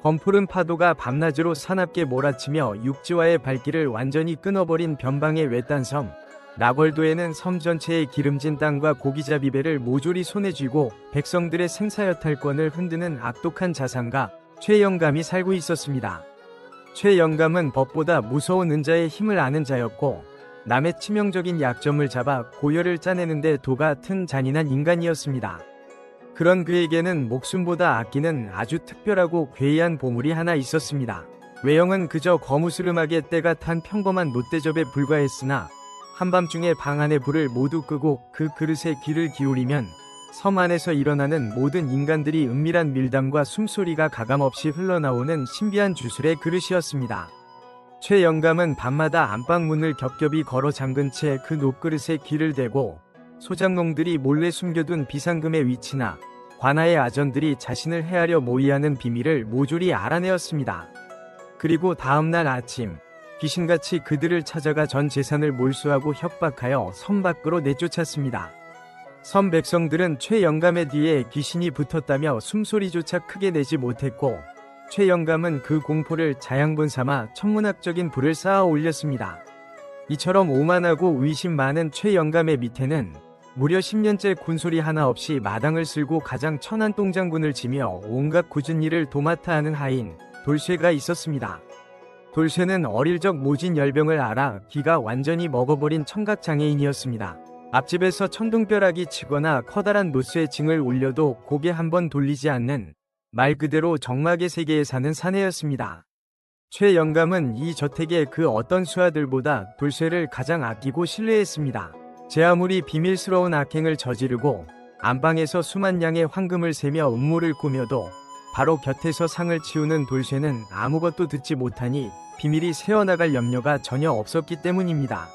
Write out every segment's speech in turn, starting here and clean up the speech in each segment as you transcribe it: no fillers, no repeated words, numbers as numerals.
검푸른 파도가 밤낮으로 사납게 몰아치며 육지와의 발길을 완전히 끊어버린 변방의 외딴 섬. 나궐도에는 섬 전체의 기름진 땅과 고기잡이 배를 모조리 손에 쥐고 백성들의 생사여탈권을 흔드는 악독한 자산가 최영감이 살고 있었습니다. 최영감은 법보다 무서운 은자의 힘을 아는 자였고 남의 치명적인 약점을 잡아 고열을 짜내는데 도가 튼 잔인한 인간이었습니다. 그런 그에게는 목숨보다 아끼는 아주 특별하고 괴이한 보물이 하나 있었습니다. 외형은 그저 거무스름하게 때가 탄 평범한 놋대접에 불과했으나 한밤중에 방 안의 불을 모두 끄고 그 그릇에 귀를 기울이면 섬 안에서 일어나는 모든 인간들이 은밀한 밀담과 숨소리가 가감없이 흘러나오는 신비한 주술의 그릇이었습니다. 최영감은 밤마다 안방문을 겹겹이 걸어 잠근 채 그 놋그릇에 귀를 대고 소장농들이 몰래 숨겨둔 비상금의 위치나 관아의 아전들이 자신을 해하려 모의하는 비밀을 모조리 알아내었습니다. 그리고 다음날 아침 귀신같이 그들을 찾아가 전 재산을 몰수하고 협박하여 섬 밖으로 내쫓았습니다. 섬 백성들은 최영감의 뒤에 귀신이 붙었다며 숨소리조차 크게 내지 못했고 최영감은 그 공포를 자양분 삼아 천문학적인 불을 쌓아 올렸습니다. 이처럼 오만하고 의심 많은 최영감의 밑에는 무려 10년째 군소리 하나 없이 마당을 쓸고 가장 천한 똥장군을 지며 온갖 굳은 일을 도맡아 하는 하인 돌쇠가 있었습니다. 돌쇠는 어릴 적 모진 열병을 앓아 귀가 완전히 먹어버린 청각장애인이었습니다. 앞집에서 천둥벼락이 치거나 커다란 노쇠 징을 울려도 고개 한번 돌리지 않는 말 그대로 정막의 세계에 사는 사내였습니다. 최영감은 이 저택의 그 어떤 수하들보다 돌쇠를 가장 아끼고 신뢰했습니다. 제 아무리 비밀스러운 악행을 저지르고 안방에서 수만 양의 황금을 세며 음모를 꾸며도 바로 곁에서 상을 치우는 돌쇠는 아무것도 듣지 못하니 비밀이 새어나갈 염려가 전혀 없었기 때문입니다.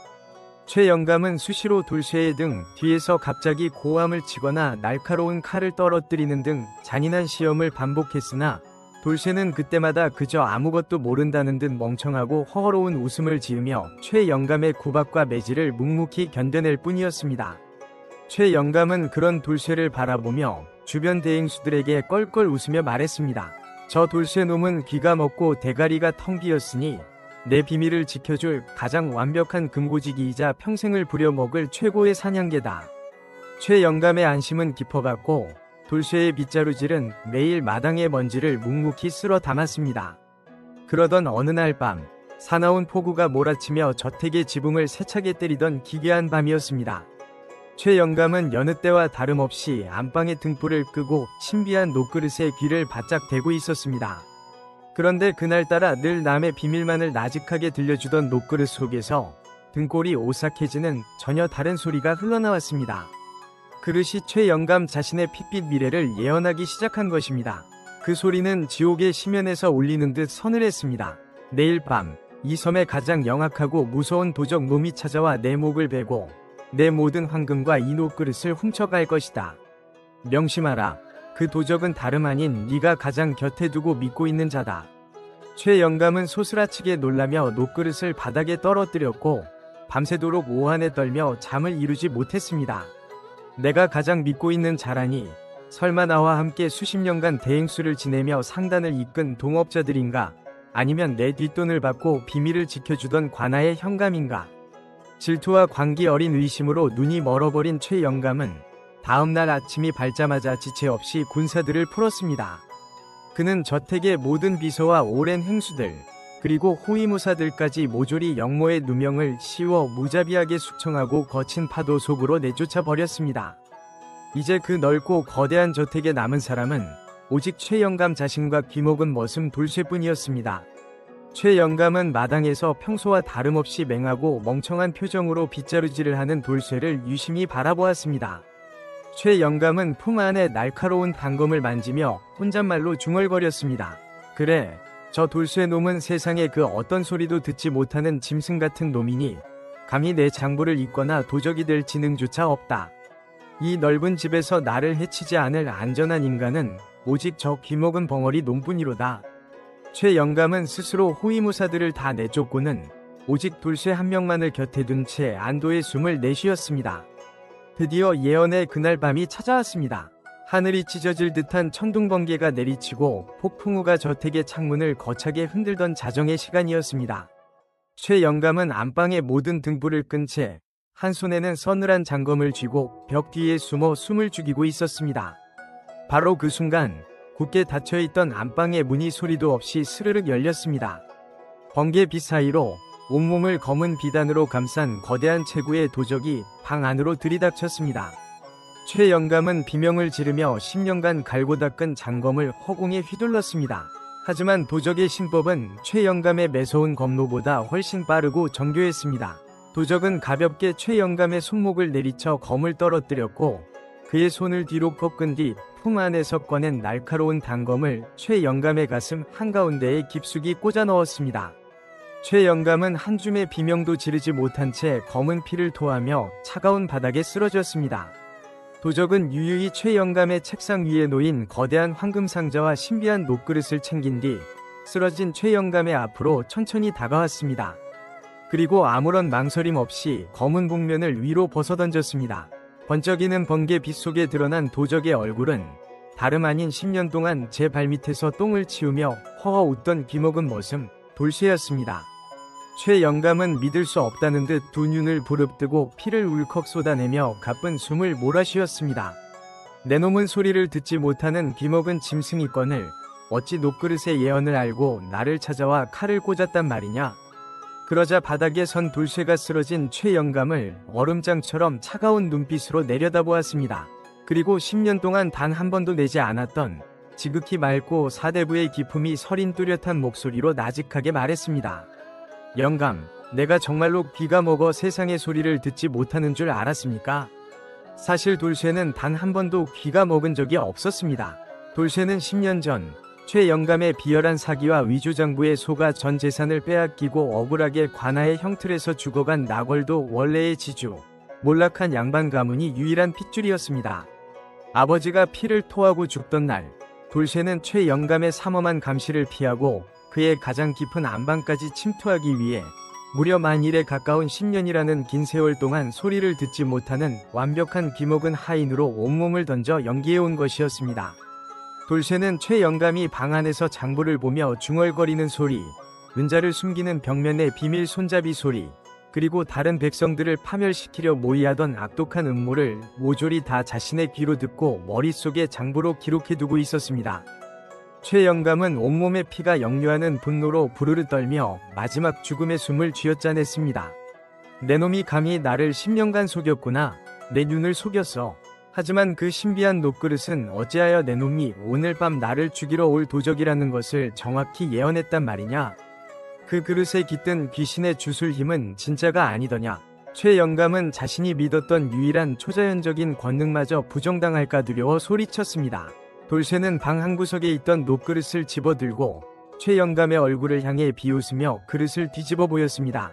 최영감은 수시로 돌쇠의 등 뒤에서 갑자기 고함을 치거나 날카로운 칼을 떨어뜨리는 등 잔인한 시험을 반복했으나 돌쇠는 그때마다 그저 아무것도 모른다는 듯 멍청하고 허허로운 웃음을 지으며 최영감의 구박과 매질을 묵묵히 견뎌낼 뿐이었습니다. 최영감은 그런 돌쇠를 바라보며 주변 대행수들에게 껄껄 웃으며 말했습니다. 저 돌쇠놈은 귀가 먹고 대가리가 텅 비었으니 내 비밀을 지켜줄 가장 완벽한 금고지기이자 평생을 부려먹을 최고의 사냥개다. 최영감의 안심은 깊어갔고 돌쇠의 빗자루질은 매일 마당의 먼지를 묵묵히 쓸어 담았습니다. 그러던 어느 날 밤 사나운 폭우가 몰아치며 저택의 지붕을 세차게 때리던 기괴한 밤이었습니다. 최영감은 여느 때와 다름없이 안방의 등불을 끄고 신비한 놋그릇에 귀를 바짝 대고 있었습니다. 그런데 그날따라 늘 남의 비밀만을 나직하게 들려주던 놋그릇 속에서 등골이 오싹해지는 전혀 다른 소리가 흘러나왔습니다. 그릇이 최영감 자신의 핏빛 미래를 예언하기 시작한 것입니다. 그 소리는 지옥의 심연에서 울리는 듯 서늘했습니다. 내일 밤 이 섬의 가장 영악하고 무서운 도적 놈이 찾아와 내 목을 베고 내 모든 황금과 이 놋그릇을 훔쳐갈 것이다. 명심하라. 그 도적은 다름 아닌 네가 가장 곁에 두고 믿고 있는 자다. 최영감은 소스라치게 놀라며 놋그릇을 바닥에 떨어뜨렸고 밤새도록 오한에 떨며 잠을 이루지 못했습니다. 내가 가장 믿고 있는 자라니 설마 나와 함께 수십 년간 대행수를 지내며 상단을 이끈 동업자들인가? 아니면 내 뒷돈을 받고 비밀을 지켜주던 관아의 현감인가? 질투와 광기 어린 의심으로 눈이 멀어버린 최영감은 다음날 아침이 밝자마자 지체 없이 군사들을 풀었습니다. 그는 저택의 모든 비서와 오랜 행수들 그리고 호위무사들까지 모조리 영모의 누명을 씌워 무자비하게 숙청하고 거친 파도 속으로 내쫓아 버렸습니다. 이제 그 넓고 거대한 저택에 남은 사람은 오직 최영감 자신과 귀먹은 머슴 돌쇠뿐이었습니다. 최영감은 마당에서 평소와 다름없이 맹하고 멍청한 표정으로 빗자루질을 하는 돌쇠를 유심히 바라보았습니다. 최영감은 품 안에 날카로운 단검을 만지며 혼잣말로 중얼거렸습니다. 그래, 저 돌쇠놈은 세상에 그 어떤 소리도 듣지 못하는 짐승 같은 놈이니 감히 내 장부를 읽거나 도적이 될 지능조차 없다. 이 넓은 집에서 나를 해치지 않을 안전한 인간은 오직 저 귀먹은 벙어리 놈뿐이로다. 최영감은 스스로 호위무사들을 다 내쫓고는 오직 돌쇠 한 명만을 곁에 둔 채 안도의 숨을 내쉬었습니다. 드디어 예언의 그날 밤이 찾아왔습니다. 하늘이 찢어질 듯한 천둥번개가 내리치고 폭풍우가 저택의 창문을 거차게 흔들던 자정의 시간이었습니다. 최 영감은 안방의 모든 등불을 끈 채 한 손에는 서늘한 장검을 쥐고 벽 뒤에 숨어 숨을 죽이고 있었습니다. 바로 그 순간 굳게 닫혀있던 안방의 문이 소리도 없이 스르륵 열렸습니다. 번개빛 사이로 온몸을 검은 비단으로 감싼 거대한 체구의 도적이 방 안으로 들이닥쳤습니다. 최 영감은 비명을 지르며 10년간 갈고 닦은 장검을 허공에 휘둘렀습니다. 하지만 도적의 신법은 최 영감의 매서운 검로보다 훨씬 빠르고 정교했습니다. 도적은 가볍게 최 영감의 손목을 내리쳐 검을 떨어뜨렸고 그의 손을 뒤로 꺾은 뒤 품 안에서 꺼낸 날카로운 단검을 최 영감의 가슴 한가운데에 깊숙이 꽂아 넣었습니다. 최 영감은 한 줌의 비명도 지르지 못한 채 검은 피를 토하며 차가운 바닥에 쓰러졌습니다. 도적은 유유히 최 영감의 책상 위에 놓인 거대한 황금 상자와 신비한 녹그릇을 챙긴 뒤 쓰러진 최 영감의 앞으로 천천히 다가왔습니다. 그리고 아무런 망설임 없이 검은 복면을 위로 벗어던졌습니다. 번쩍이는 번개 빛 속에 드러난 도적의 얼굴은 다름 아닌 10년 동안 제 발밑에서 똥을 치우며 허허 웃던 귀먹은 머슴 돌쇠였습니다. 최 영감은 믿을 수 없다는 듯 두 눈을 부릅뜨고 피를 울컥 쏟아내며 가쁜 숨을 몰아쉬었습니다. 내놈은 소리를 듣지 못하는 귀먹은 짐승이건을 어찌 녹그릇의 예언을 알고 나를 찾아와 칼을 꽂았단 말이냐. 그러자 바닥에 선 돌쇠가 쓰러진 최 영감을 얼음장처럼 차가운 눈빛으로 내려다보았습니다. 그리고 10년 동안 단 한 번도 내지 않았던 지극히 맑고 사대부의 기품이 서린 뚜렷한 목소리로 나직하게 말했습니다. 영감, 내가 정말로 귀가 먹어 세상의 소리를 듣지 못하는 줄 알았습니까? 사실 돌쇠는 단 한 번도 귀가 먹은 적이 없었습니다. 돌쇠는 10년 전 최 영감의 비열한 사기와 위조장부에 속아 전 재산을 빼앗기고 억울하게 관아의 형틀에서 죽어간 나궐도 원래의 지주, 몰락한 양반 가문이 유일한 핏줄이었습니다. 아버지가 피를 토하고 죽던 날, 돌쇠는 최 영감의 삼엄한 감시를 피하고 그의 가장 깊은 안방까지 침투하기 위해 무려 만일에 가까운 10년이라는 긴 세월 동안 소리를 듣지 못하는 완벽한 귀먹은 하인으로 온몸을 던져 연기해온 것이었습니다. 돌쇠는 최 영감이 방 안에서 장부를 보며 중얼거리는 소리, 은자를 숨기는 벽면의 비밀 손잡이 소리, 그리고 다른 백성들을 파멸시키려 모의하던 악독한 음모를 모조리 다 자신의 귀로 듣고 머릿속에 장부로 기록해두고 있었습니다. 최 영감은 온몸에 피가 역류하는 분노로 부르르 떨며 마지막 죽음의 숨을 쥐어짜냈습니다. 내 놈이 감히 나를 10년간 속였구나. 내 눈을 속였어. 하지만 그 신비한 녹그릇은 어찌하여 내 놈이 오늘 밤 나를 죽이러 올 도적이라는 것을 정확히 예언했단 말이냐. 그 그릇에 깃든 귀신의 주술 힘은 진짜가 아니더냐. 최 영감은 자신이 믿었던 유일한 초자연적인 권능마저 부정당할까 두려워 소리쳤습니다. 돌쇠는 방 한구석에 있던 녹그릇을 집어들고 최 영감의 얼굴을 향해 비웃으며 그릇을 뒤집어 보였습니다.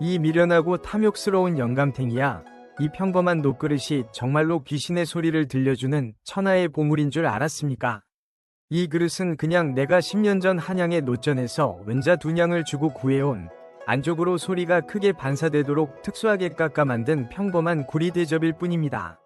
이 미련하고 탐욕스러운 영감탱이야. 이 평범한 녹그릇이 정말로 귀신의 소리를 들려주는 천하의 보물인 줄 알았습니까? 이 그릇은 그냥 내가 10년 전 한양의 노전에서 은자 2냥을 주고 구해온 안쪽으로 소리가 크게 반사되도록 특수하게 깎아 만든 평범한 구리 대접일 뿐입니다.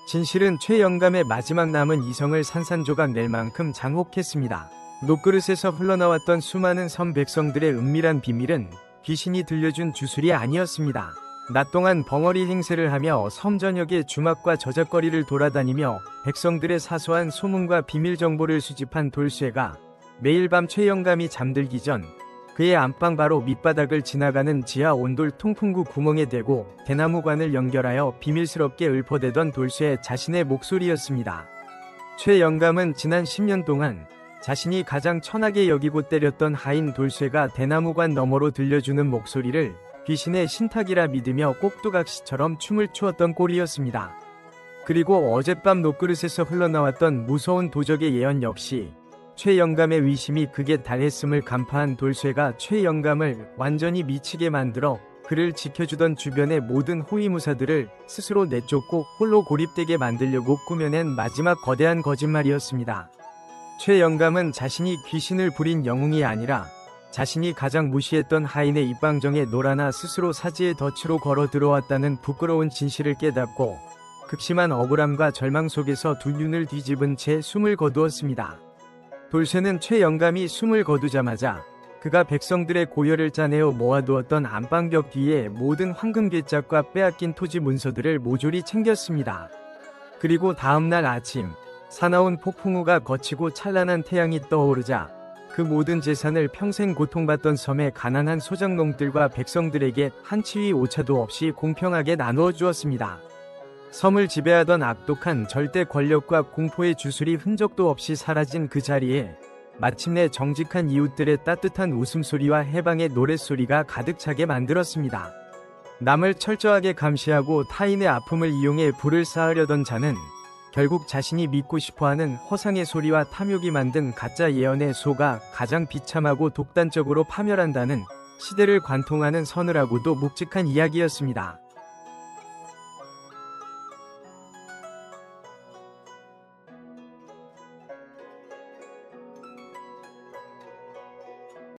진실은 최 영감의 마지막 남은 이성을 산산조각 낼 만큼 장혹했습니다. 녹그릇에서 흘러나왔던 수많은 섬 백성들의 은밀한 비밀은 귀신이 들려준 주술이 아니었습니다. 낮 동안 벙어리 행세를 하며 섬 전역의 주막과 저작거리를 돌아다니며 백성들의 사소한 소문과 비밀 정보를 수집한 돌쇠가 매일 밤 최 영감이 잠들기 전 그의 안방 바로 밑바닥을 지나가는 지하 온돌 통풍구 구멍에 대고 대나무관을 연결하여 비밀스럽게 읊어대던 돌쇠의 자신의 목소리였습니다. 최 영감은 지난 10년 동안 자신이 가장 천하게 여기고 때렸던 하인 돌쇠가 대나무관 너머로 들려주는 목소리를 귀신의 신탁이라 믿으며 꼭두각시처럼 춤을 추었던 꼴이었습니다. 그리고 어젯밤 녹그릇에서 흘러나왔던 무서운 도적의 예언 역시 최 영감의 위심이 극에 달했음을 간파한 돌쇠가 최 영감을 완전히 미치게 만들어 그를 지켜주던 주변의 모든 호위무사들을 스스로 내쫓고 홀로 고립되게 만들려고 꾸며낸 마지막 거대한 거짓말이었습니다. 최 영감은 자신이 귀신을 부린 영웅이 아니라 자신이 가장 무시했던 하인의 입방정에 놀아나 스스로 사지의 덫으로 걸어 들어왔다는 부끄러운 진실을 깨닫고 극심한 억울함과 절망 속에서 두 눈을 뒤집은 채 숨을 거두었습니다. 돌쇠는 최영감이 숨을 거두자마자 그가 백성들의 고열을 짜내어 모아두었던 안방벽 뒤에 모든 황금괴짝과 빼앗긴 토지 문서들을 모조리 챙겼습니다. 그리고 다음날 아침 사나운 폭풍우가 거치고 찬란한 태양이 떠오르자 그 모든 재산을 평생 고통받던 섬의 가난한 소작농들과 백성들에게 한 치위 오차도 없이 공평하게 나누어 주었습니다. 섬을 지배하던 악독한 절대 권력과 공포의 주술이 흔적도 없이 사라진 그 자리에 마침내 정직한 이웃들의 따뜻한 웃음소리와 해방의 노랫소리가 가득 차게 만들었습니다. 남을 철저하게 감시하고 타인의 아픔을 이용해 부를 쌓으려던 자는 결국 자신이 믿고 싶어하는 허상의 소리와 탐욕이 만든 가짜 예언의 소가 가장 비참하고 독단적으로 파멸한다는 시대를 관통하는 서늘하고도 묵직한 이야기였습니다.